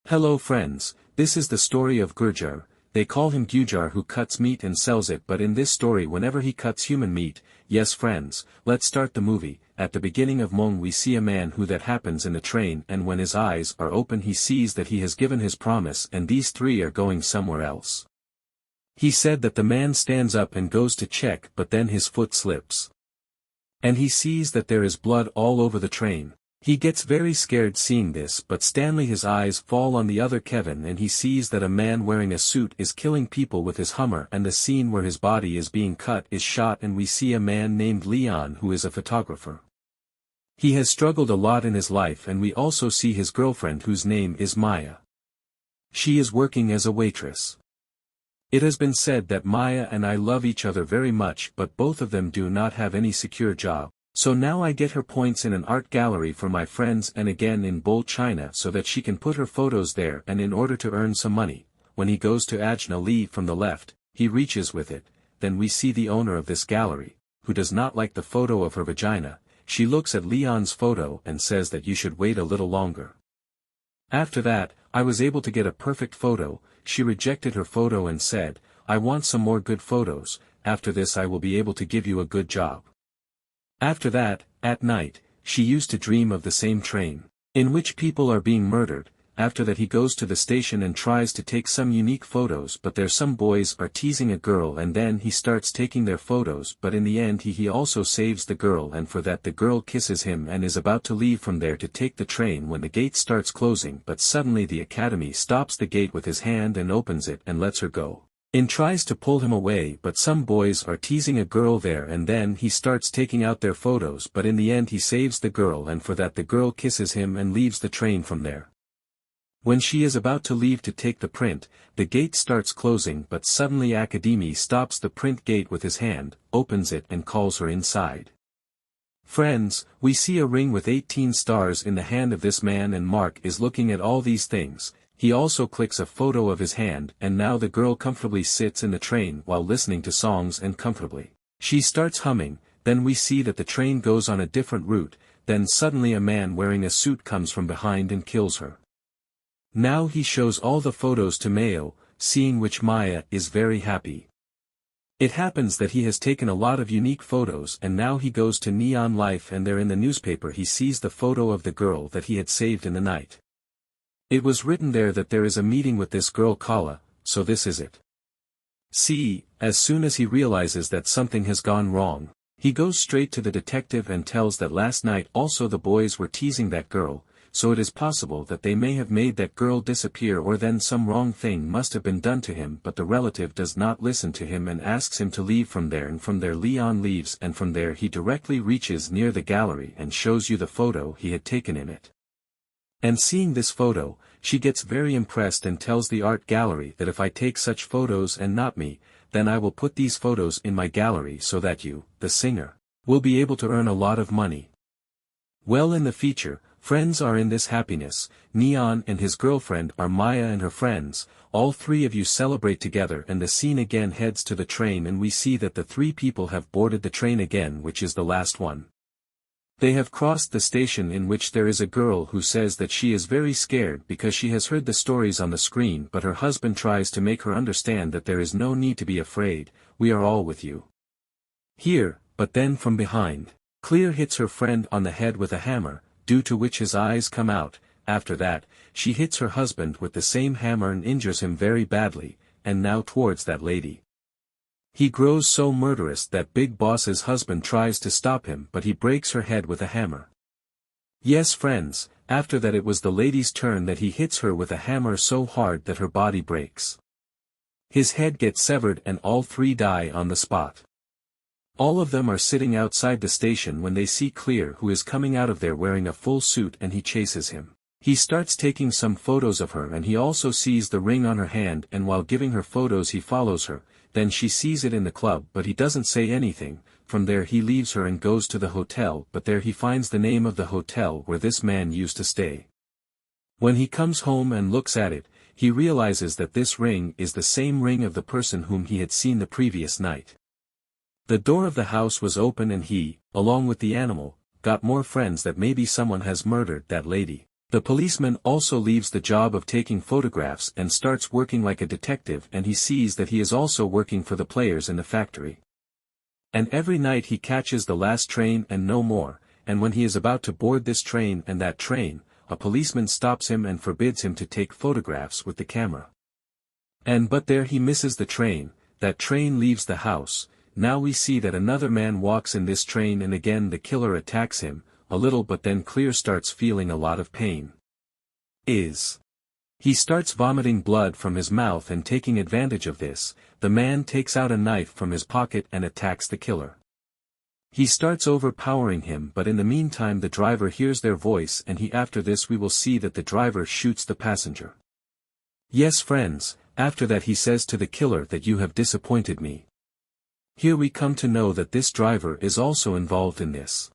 Hello friends, this is the story of Gurjar. They call him Gujar who cuts meat and sells it, but in this story whenever he cuts human meat, yes friends, let's start the movie. At the beginning of Mong we see a man who that happens in the train, and when his eyes are open he sees that he has given his promise and these three are going somewhere else. He said that the man stands up and goes to check, but then his foot slips. And he sees that there is blood all over the train. He gets very scared seeing this, but Stanley his eyes fall on the other Kevin and he sees that a man wearing a suit is killing people with his Hummer, and the scene where his body is being cut is shot and we see a man named Leon who is a photographer. He has struggled a lot in his life, and we also see his girlfriend whose name is Maya. She is working as a waitress. It has been said that Maya and I love each other very much, but both of them do not have any secure job. So now I get her points in an art gallery for my friends and again in Bowl China so that she can put her photos there, and in order to earn some money. When he goes to Ajna Lee from the left, he reaches with it, then we see the owner of this gallery, who does not like the photo of her vagina. She looks at Leon's photo and says that you should wait a little longer. After that, I was able to get a perfect photo. She rejected her photo and said, I want some more good photos, after this I will be able to give you a good job. After that, at night, she used to dream of the same train, in which people are being murdered. After that he goes to the station and tries to take some unique photos, but there some boys are teasing a girl and then he starts taking their photos, but in the end he also saves the girl, and for that the girl kisses him and is about to leave from there to take the train when the gate starts closing, but suddenly the academy stops the gate with his hand and opens it and lets her go. In tries to pull him away, but some boys are teasing a girl there and then he starts taking out their photos, but in the end he saves the girl, and for that the girl kisses him and leaves the train from there. When she is about to leave to take the print, the gate starts closing, but suddenly Academy stops the print gate with his hand, opens it and calls her inside. Friends, we see a ring with 18 stars in the hand of this man, and Mark is looking at all these things. He also clicks a photo of his hand, and now the girl comfortably sits in the train while listening to songs and comfortably. She starts humming, then we see that the train goes on a different route, then suddenly a man wearing a suit comes from behind and kills her. Now he shows all the photos to Mayo, seeing which Maya is very happy. It happens that he has taken a lot of unique photos, and now he goes to Neon Life and there in the newspaper he sees the photo of the girl that he had saved in the night. It was written there that there is a meeting with this girl Kala, so this is it. See, as soon as he realizes that something has gone wrong, he goes straight to the detective and tells that last night also the boys were teasing that girl, so it is possible that they may have made that girl disappear, or then some wrong thing must have been done to him, but the relative does not listen to him and asks him to leave from there, and from there Leon leaves, and from there he directly reaches near the gallery and shows you the photo he had taken in it. And seeing this photo, she gets very impressed and tells the art gallery that if I take such photos and not me, then I will put these photos in my gallery so that you, the singer, will be able to earn a lot of money. Well, in the feature, friends are in this happiness. Neon and his girlfriend are Maya and her friends. All three of you celebrate together, and the scene again heads to the train and we see that the three people have boarded the train again, which is the last one. They have crossed the station, in which there is a girl who says that she is very scared because she has heard the stories on the screen, but her husband tries to make her understand that there is no need to be afraid, we are all with you. Here, but then from behind, Clear hits her friend on the head with a hammer, due to which his eyes come out. After that, she hits her husband with the same hammer and injures him very badly, and now towards that lady. He grows so murderous that Big Boss's husband tries to stop him, but he breaks her head with a hammer. Yes friends, after that it was the lady's turn that he hits her with a hammer so hard that her body breaks. His head gets severed and all three die on the spot. All of them are sitting outside the station when they see Clear, who is coming out of there wearing a full suit, and he chases him. He starts taking some photos of her and he also sees the ring on her hand, and while giving her photos he follows her. Then she sees it in the club, but he doesn't say anything. From there he leaves her and goes to the hotel, but there he finds the name of the hotel where this man used to stay. When he comes home and looks at it, he realizes that this ring is the same ring of the person whom he had seen the previous night. The door of the house was open and he, along with the animal, got more friends that maybe someone has murdered that lady. The policeman also leaves the job of taking photographs and starts working like a detective, and he sees that he is also working for the players in the factory. And every night he catches the last train and no more, and when he is about to board this train and that train, a policeman stops him and forbids him to take photographs with the camera. But there he misses the train, that train leaves the house. Now we see that another man walks in this train, and again the killer attacks him, a little, but then Clear starts feeling a lot of pain. He starts vomiting blood from his mouth, and taking advantage of this, the man takes out a knife from his pocket and attacks the killer. He starts overpowering him, but in the meantime the driver hears their voice, and after this we will see that the driver shoots the passenger. Yes friends, after that he says to the killer that you have disappointed me. Here we come to know that this driver is also involved in this.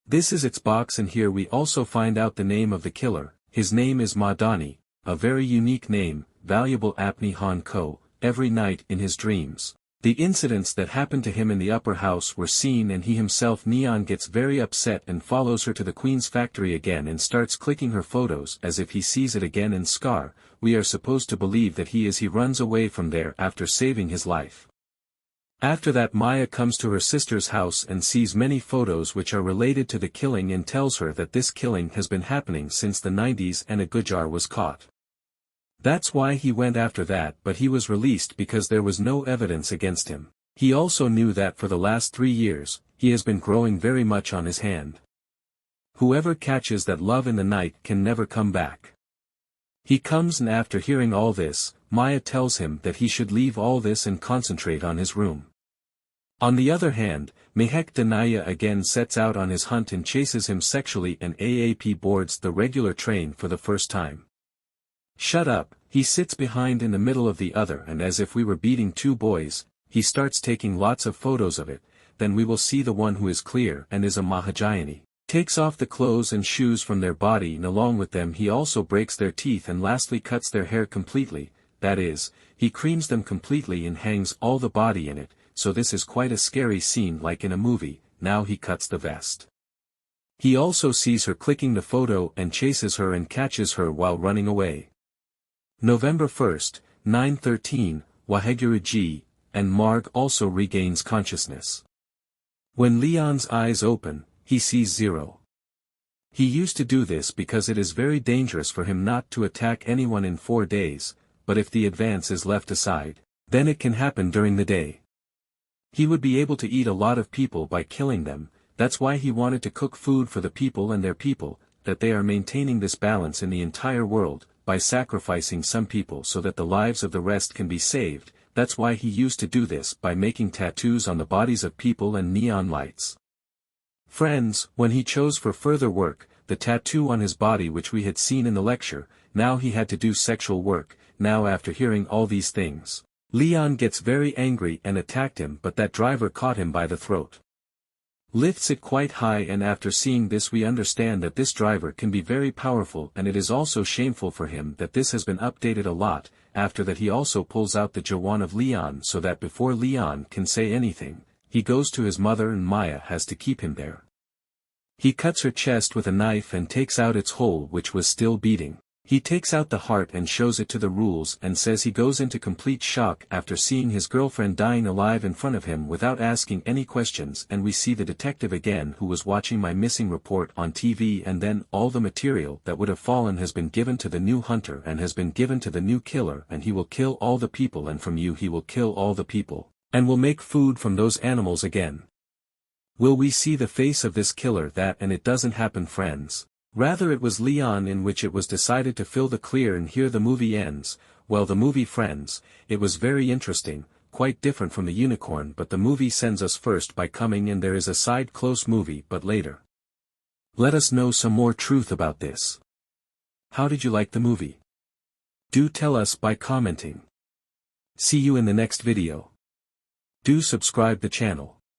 This is Xbox, and here we also find out the name of the killer. His name is Madani, a very unique name, valuable Apni Han Ko, every night in his dreams. The incidents that happened to him in the upper house were seen, and he himself Neon gets very upset and follows her to the Queen's factory again and starts clicking her photos as if he sees it again in Scar. We are supposed to believe that he runs away from there after saving his life. After that Maya comes to her sister's house and sees many photos which are related to the killing and tells her that this killing has been happening since the 90s and a Gujar was caught. That's why he went after that, but he was released because there was no evidence against him. He also knew that for the last 3 years, he has been growing very much on his hand. Whoever catches that love in the night can never come back. He comes, and after hearing all this, Maya tells him that he should leave all this and concentrate on his room. On the other hand, Mehek Danaya again sets out on his hunt and chases him sexually, and AAP boards the regular train for the first time. Shut up, he sits behind in the middle of the other, and as if we were beating 2 boys, he starts taking lots of photos of it. Then we will see the one who is Clear and is a Mahajayani. Takes off the clothes and shoes from their body, and along with them he also breaks their teeth and lastly cuts their hair completely, that is, he creams them completely and hangs all the body in it, so this is quite a scary scene like in a movie. Now he cuts the vest. He also sees her clicking the photo and chases her and catches her while running away. November 1st, 9:13, Waheguruji, and Marg also regains consciousness. When Leon's eyes open, he sees 0. He used to do this because it is very dangerous for him not to attack anyone in 4 days, but if the advance is left aside, then it can happen during the day. He would be able to eat a lot of people by killing them. That's why he wanted to cook food for the people and their people, that they are maintaining this balance in the entire world, by sacrificing some people so that the lives of the rest can be saved. That's why he used to do this by making tattoos on the bodies of people and neon lights. Friends, when he chose for further work, the tattoo on his body which we had seen in the lecture, now he had to do sexual work. Now after hearing all these things, Leon gets very angry and attacked him, but that driver caught him by the throat. Lifts it quite high, and after seeing this we understand that this driver can be very powerful, and it is also shameful for him that this has been updated a lot. After that he also pulls out the Jawan of Leon so that before Leon can say anything, he goes to his mother and Maya has to keep him there. He cuts her chest with a knife and takes out its hole which was still beating. He takes out the heart and shows it to the rules and says he goes into complete shock after seeing his girlfriend dying alive in front of him without asking any questions, and we see the detective again who was watching My Missing Report on TV, and then all the material that would have fallen has been given to the new hunter and has been given to the new killer, and he will kill all the people, and from you he will kill all the people, and will make food from those animals again. Will we see the face of this killer? That and it doesn't happen, friends. Rather it was Leon in which it was decided to fill the clear, and here the movie ends. Well, the movie, friends, it was very interesting, quite different from the unicorn, but the movie sends us first by coming, and there is a side close movie but later. Let us know some more truth about this. How did you like the movie? Do tell us by commenting. See you in the next video. Do subscribe the channel.